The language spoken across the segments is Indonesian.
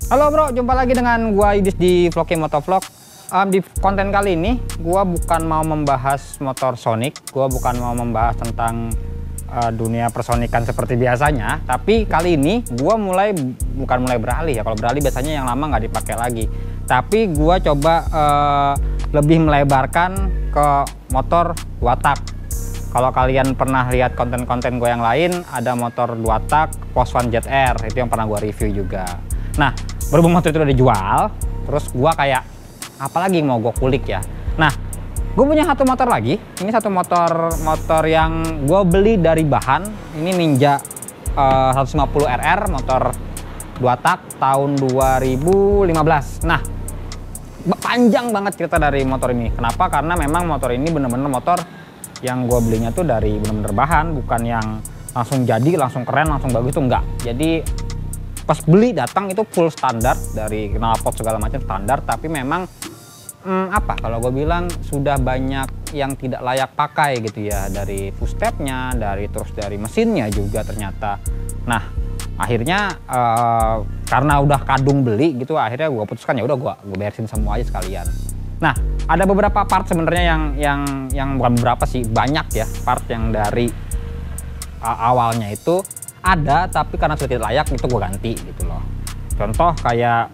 Halo bro, jumpa lagi dengan gua Idis di Vloggy Motovlog. Di konten kali ini gua bukan mau membahas motor Sonic, gua bukan mau membahas tentang dunia personikan seperti biasanya, tapi kali ini gua bukan mulai beralih ya. Kalau beralih biasanya yang lama nggak dipakai lagi, tapi gua coba lebih melebarkan ke motor 2 tak. Kalau kalian pernah lihat konten-konten gue yang lain, ada motor 2 tak Poswan Jet Air, itu yang pernah gue review juga. Nah, berhubung motor itu udah dijual, terus gue kayak apalagi mau gue kulik ya. Nah, gue punya satu motor lagi. Ini satu motor yang gue beli dari bahan. Ini Ninja 150 RR, motor 2 tak tahun 2015. Nah, panjang banget cerita dari motor ini. Kenapa? Karena memang motor ini bener-bener motor yang gue belinya tuh dari bener-bener bahan, bukan yang langsung jadi, langsung keren, langsung bagus tuh enggak. Jadi pas beli datang itu full standar, dari knalpot segala macam standar, tapi memang kalau gue bilang sudah banyak yang tidak layak pakai gitu ya, dari footstepnya, dari mesinnya juga ternyata. Nah akhirnya karena udah kadung beli gitu, akhirnya gue putuskan ya udah gue beresin semua aja sekalian. Nah, ada beberapa part sebenarnya yang bukan beberapa sih, banyak ya part yang dari awalnya itu ada, tapi karena sudah tidak layak itu gue ganti gitu loh. Contoh kayak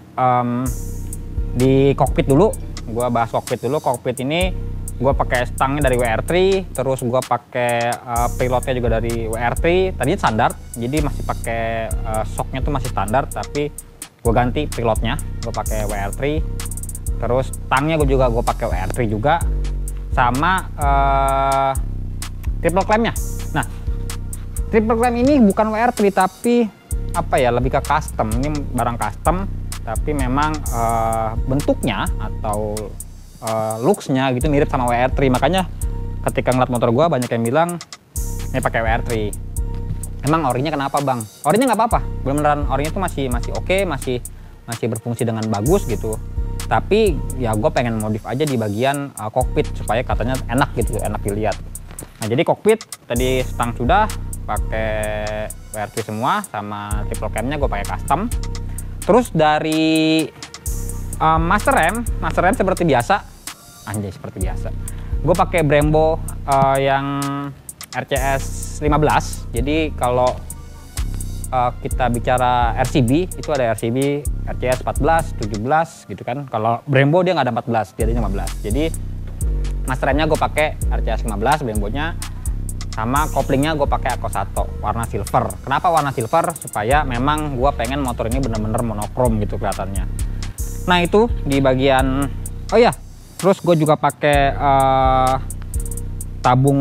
di kokpit dulu, gue bahas kokpit dulu. Kokpit ini gue pakai stangnya dari WR3, terus gue pakai pilotnya juga dari WR3. Tadinya standar, jadi masih pakai shocknya tuh masih standar, tapi gue ganti pilotnya, gue pakai WR3. Terus tangnya gue pakai WR3 juga, sama triple clampnya. Nah, triple clamp ini bukan WR3 tapi lebih ke custom. Ini barang custom, tapi memang bentuknya atau looksnya gitu mirip sama WR3. Makanya ketika ngeliat motor gue banyak yang bilang ini pakai WR3. Emang orinya kenapa bang? Orinya nggak apa-apa, beneran orinya tuh masih oke, masih berfungsi dengan bagus gitu. Tapi ya gue pengen modif aja di bagian kokpit supaya katanya enak gitu, enak dilihat. Nah jadi kokpit tadi stang sudah pakai WR3 semua, sama triple campnya gue pakai custom. Terus dari master rem seperti biasa, seperti biasa. Gue pakai Brembo yang RCS 15. Jadi kalau kita bicara RCB, itu ada RCB RCS 14, 17 gitu kan. Kalau Brembo dia nggak ada 14, dia ada 15. Jadi master remnya gue pakai RCS 15 Brembonya, sama koplingnya gue pakai Akosato warna silver. Kenapa warna silver? Supaya memang gue pengen motor ini bener-bener monokrom gitu kelihatannya. Nah itu di bagian, oh ya, terus gue juga pakai tabung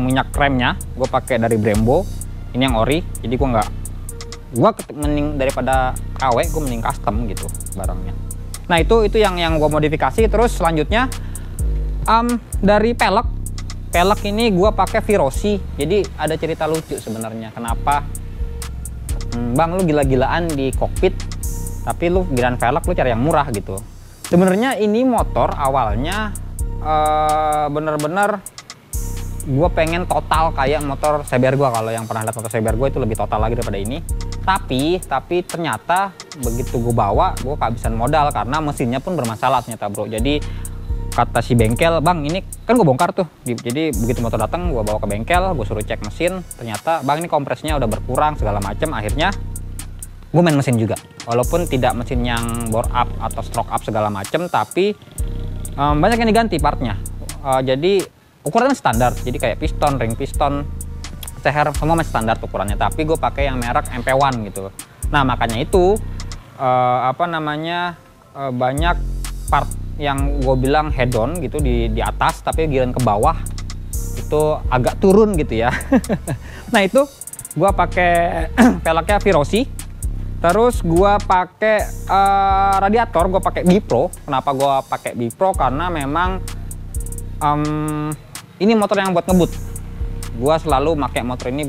minyak remnya gue pakai dari Brembo. Ini yang ori, jadi gue mending daripada KW, gue mending custom gitu barangnya. Nah itu yang gue modifikasi. Terus selanjutnya dari pelek ini gue pakai Virosi. Jadi ada cerita lucu sebenarnya, kenapa bang lu gila-gilaan di kokpit tapi lu giliran velg lu cari yang murah gitu. Sebenarnya ini motor awalnya bener-bener gue pengen total kayak motor CBR gue. Kalau yang pernah lihat motor CBR gue itu lebih total lagi daripada ini. Tapi ternyata begitu gue bawa, gue kehabisan modal karena mesinnya pun bermasalah ternyata bro. Jadi kata si bengkel, bang ini kan gue bongkar tuh. Jadi begitu motor datang, gue bawa ke bengkel, gue suruh cek mesin. Ternyata bang ini kompresnya udah berkurang segala macam. Akhirnya gue main mesin juga. Walaupun tidak mesin yang bore up atau stroke up segala macam, tapi banyak yang diganti partnya. Jadi ukurannya standar, jadi kayak piston, ring piston, seher, semua masih standar ukurannya. Tapi gue pakai yang merek MP1 gitu. Nah makanya itu banyak part yang gue bilang head on gitu di atas, tapi giliran ke bawah itu agak turun gitu ya. Nah itu gue pakai peleknya Virosi. Terus gue pakai radiator, gue pakai Bipro. Kenapa gue pakai Bipro? Karena memang ini motor yang buat ngebut. Gua selalu pakai motor ini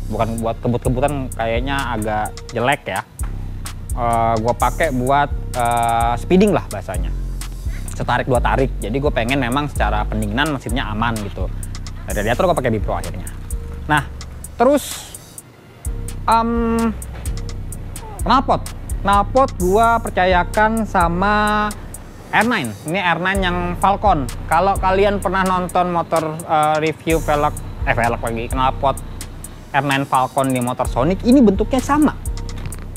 bukan buat kebut-kebutan, kayaknya agak jelek ya. Gua pakai buat speeding lah bahasanya. Setarik dua tarik. Jadi gue pengen memang secara pendinginan mesinnya aman gitu. Dari radiator gue pakai Bipro akhirnya. Nah, terus Knalpot gua percayakan sama R9. Ini R9 yang Falcon. Kalau kalian pernah nonton motor review velg lagi, knalpot R9 Falcon di motor Sonic, ini bentuknya sama.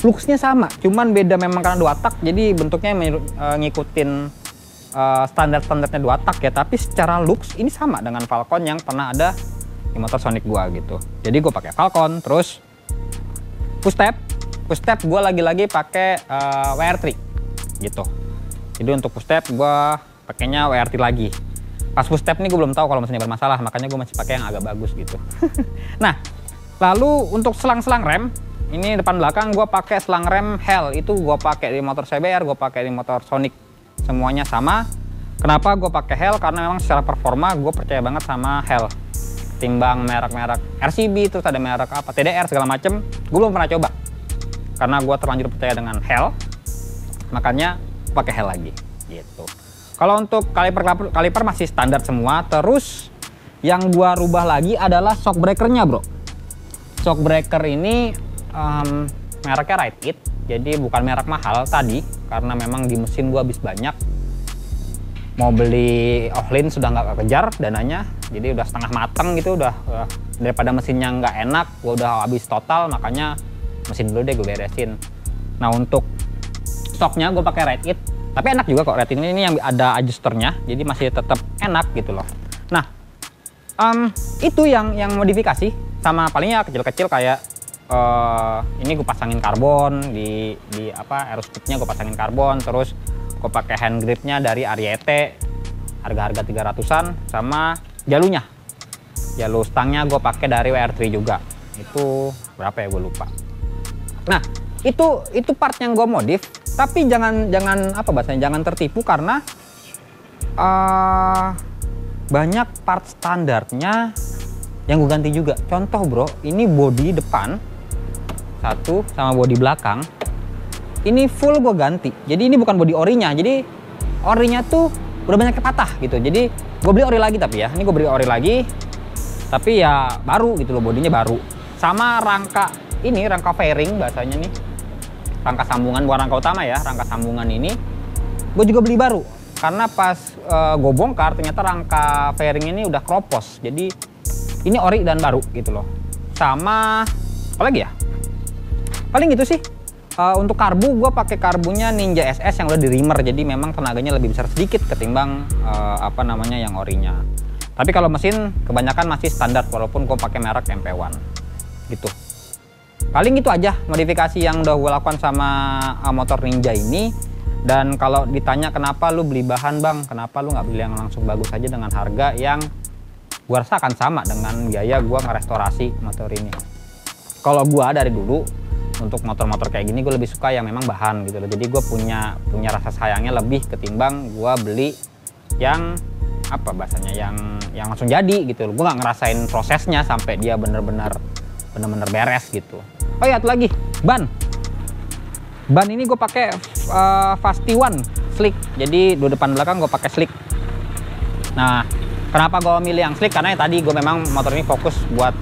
Fluxnya sama, cuman beda memang karena 2 tak, jadi bentuknya ngikutin standar-standarnya 2 tak ya, tapi secara looks ini sama dengan Falcon yang pernah ada di motor Sonic gua gitu. Jadi gue pakai Falcon, terus push step gue lagi-lagi pakai WR3 gitu. Jadi untuk push step gue pakainya WR3 lagi. Pas push step ini gue belum tahu kalau mesinnya bermasalah, makanya gue masih pakai yang agak bagus gitu. Nah, lalu untuk selang-selang rem, ini depan belakang gue pakai selang rem Hell. Itu gue pakai di motor CBR, gue pakai di motor Sonic, semuanya sama. Kenapa gue pakai Hell? Karena memang secara performa gue percaya banget sama Hell. Timbang merek-merek RCB, terus ada merek apa TDR segala macem, gue belum pernah coba. Karena gue terlanjur percaya dengan Hell, makanya pakai Hell lagi gitu. Kalau untuk kaliper masih standar semua. Terus yang gue rubah lagi adalah shock breakernya, bro. Shock breaker ini mereknya Ride It, jadi bukan merek mahal tadi, karena memang di mesin gue habis banyak. Mau beli Ohlin sudah nggak kekejar dananya, jadi udah setengah mateng gitu, udah daripada mesinnya nggak enak, gue udah habis total, makanya mesin dulu deh gue beresin. Nah, untuk shocknya gue pakai Ride It, tapi enak juga kok. Ride It ini yang ada adjusternya, jadi masih tetap enak gitu loh. Nah, itu yang modifikasi, sama palingnya kecil-kecil kayak ini gue pasangin karbon di aeroscope-nya gue pasangin karbon, terus gue pakai hand gripnya dari Ariete, harga-harga 300-an, sama jalunya. Jalu stangnya gue pakai dari WR3 juga. Itu berapa ya, gue lupa. Nah, itu part yang gue modif, tapi jangan tertipu karena banyak part standarnya yang gue ganti juga. Contoh, bro, ini bodi depan satu sama bodi belakang ini full gue ganti. Jadi ini bukan bodi orinya, jadi orinya tuh udah banyak patah gitu. Jadi gue beli ori lagi, tapi ya ini gue beli ori lagi, tapi ya baru gitu loh, bodinya baru. Sama rangka ini, rangka fairing bahasanya nih, rangka sambungan, bukan rangka utama ya, rangka sambungan ini gue juga beli baru. Karena pas gue bongkar ternyata rangka fairing ini udah kropos, jadi ini ori dan baru gitu loh. Sama apa lagi ya, paling gitu sih. Untuk karbu gue pakai karbunya Ninja SS yang udah di reamer, jadi memang tenaganya lebih besar sedikit ketimbang yang orinya. Tapi kalau mesin kebanyakan masih standar, walaupun gue pakai merek MP1 gitu. Paling itu aja modifikasi yang udah gue lakukan sama motor Ninja ini. Dan kalau ditanya kenapa lu beli bahan, bang, kenapa lu nggak beli yang langsung bagus aja dengan harga yang gue rasa akan sama dengan biaya gue ngerestorasi motor ini. Kalau gue dari dulu untuk motor-motor kayak gini gue lebih suka yang memang bahan gitu loh. Jadi gue punya rasa sayangnya lebih ketimbang gue beli yang yang langsung jadi gitu loh. Gue nggak ngerasain prosesnya sampai dia bener-bener beres gitu. Oh iya, satu lagi, ban ini gue pakai Fasti One slick. Jadi dua depan belakang gue pakai slick. Nah, kenapa gue milih yang slick? Karena ya tadi gue memang motor ini fokus buat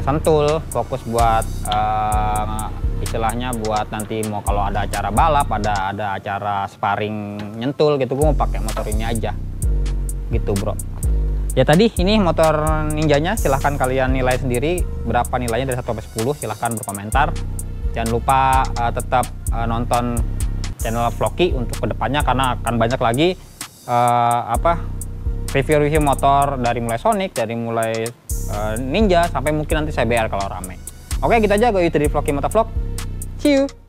sentul, fokus buat istilahnya buat nanti mau kalau ada acara balap, ada acara sparring nyentul gitu, gue mau pakai motor ini aja gitu, bro. Ya tadi ini motor Ninjanya, silahkan kalian nilai sendiri berapa nilainya dari 1 sampai 10, silahkan berkomentar. Jangan lupa tetap nonton channel Vloki untuk kedepannya, karena akan banyak lagi review-review motor dari mulai Sonic, dari mulai Ninja sampai mungkin nanti CBR kalau rame. Oke, gitu aja gue dari Vloki Motovlog. See you.